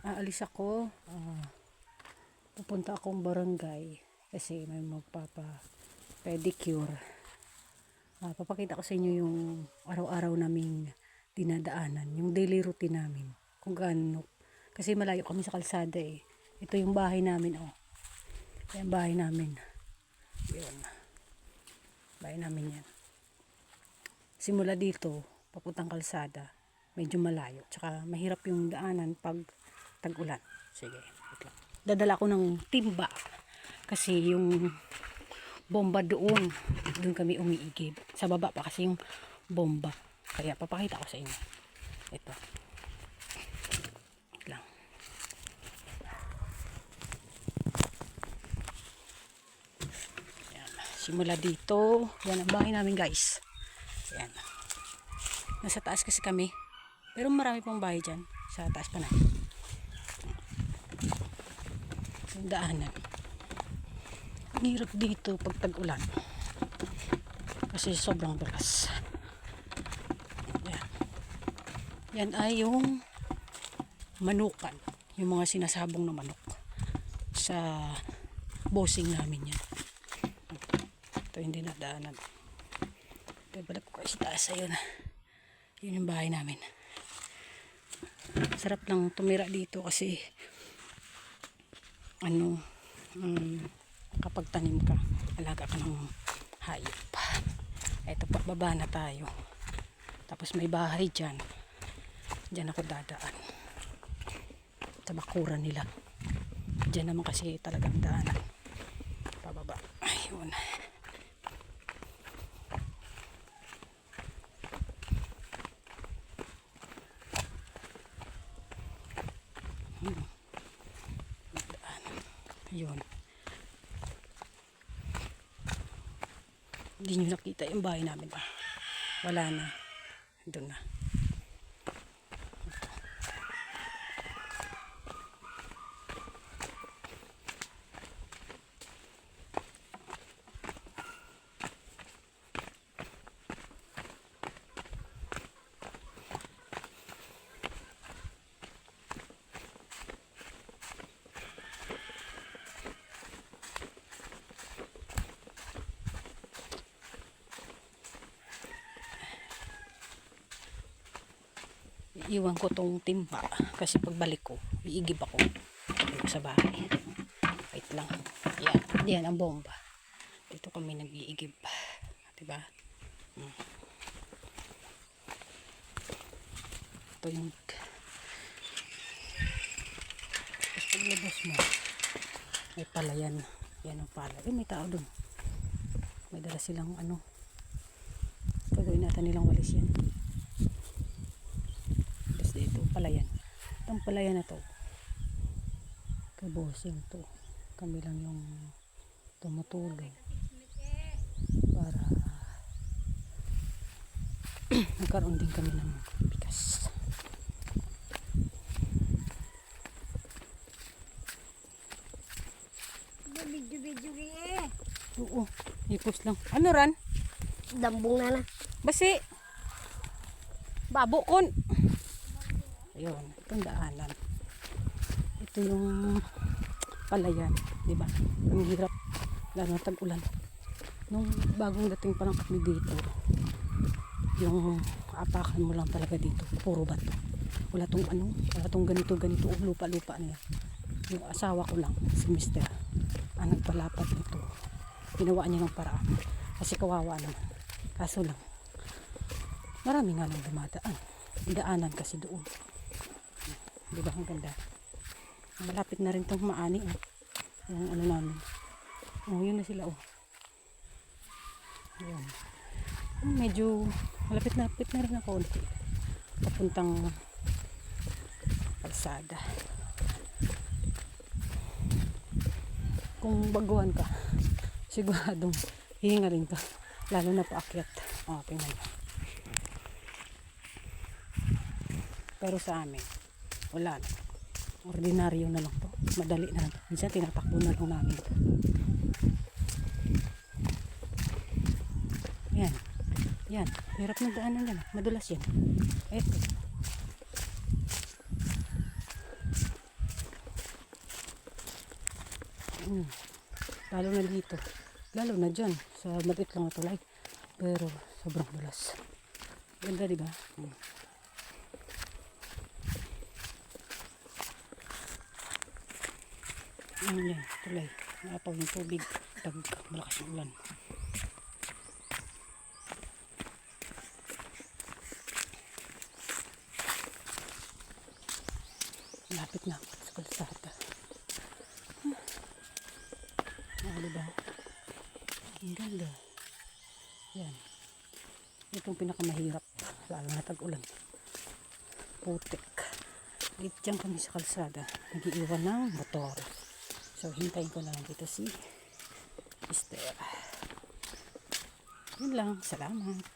Aalis ako. Pupunta akong barangay kasi may magpapa pedicure. Papakita ko sa inyo yung araw-araw naming dinadaanan, yung daily routine namin, kung gaano, kasi malayo kami sa kalsada eh. Ito yung bahay namin, oh. Yan bahay namin. Yun. Bahay namin yan. Simula dito, papuntang kalsada, medyo malayo. Tsaka mahirap yung daanan pag tag-ulan. Sige, wait lang. Dadala ko ng timba kasi yung bomba doon kami umiigib. Sa baba pa kasi yung bomba. Kaya papakita ko sa inyo. Ito. Wait lang. Ayan. Simula dito. Yan ang bahay namin, guys. Ayan. Nasa taas kasi kami. Pero marami pang bahay dyan. Sa taas pa na. Yung daanan. Ang hirap dito pag tag-ulan. Kasi sobrang dulas. Yan. Yan ay yung manukan. Yung mga sinasabong na manok. Sa bossing namin yan. Ito hindi nadaanan. Ito balik ko kayo sa taas. Ayun. Yun yung bahay namin. Sarap lang tumira dito kasi kapag tanim ka, alaga ka ng hayop. Eto pa, baba na tayo. Tapos may bahay dyan. Dyan ako dadaan. Sa bakuran nila. Dyan naman kasi talagang daanan. Pababa. Ayun. Ayun. Hindi nyo nakita yung bahay namin. Wala na. Doon na. Iwan ko tong timba kasi pagbalik ko iigib ako sa bahay. Wait lang. Yan. Yan ang bomba. Dito kami nag-iigib. Diba? Ito yung tapos paglabas mo may palayan. Yan ang pala. May tao dun. May dala silang gagawin natin nilang walis yan. Palayan. Itong palayan na to kabosing to. Kami lang yung tumutulong para nagkaroon din kami ng bigas. Video eh. Oo. I-post lang. Ano ran? Dambong na na. Basi. Babo kon. Ayun, itong daanan. Ito yung palayan, di ba? Ang hirap, lalo na tag-ulan. Nung bagong dating pa lang kami dito, yung apakan mo lang talaga dito, puro bato. Wala tong ganito, lupa-lupa na yan. Yung asawa ko lang, si Mister, ang nagpalapad nito. Ginawa niya ng paraan. Kasi kawawa naman. Kaso lang, marami nga lang dumadaan. Daanan kasi doon. Diba ang ganda? Malapit na rin itong maani. Yung namin. Yun na sila. Yun. Medyo malapit na rin ako. Papuntang kalsada. Kung baguhan ka, siguradong hihinga rin ka. Lalo na paakyat. Tingnan mo. Pero sa amin, wala na. Ordinaryo na lang to. Madali na lang to. Minsan tinatakbo na lang namin to. Yan. Yan. Hirap na daanan yan. Madulas yan. Eto. Lalo na dito. Lalo na dyan. Sa maliit lang na tulay. Pero sobrang dulas. Ganda, di ba? Ano yan? Tulay. Naapaw yung tubig. Pag malakas yung ulan. Malapit na ako sa kalsada. Diba? Ang ganda. Yan. Itong pinakamahirap. Lalo na tag-ulan. Putik. Dito dyan kami sa kalsada. Nag-iiwan ng motor. So, hintayin ko na lang dito si Esther. Yun lang. Salamat.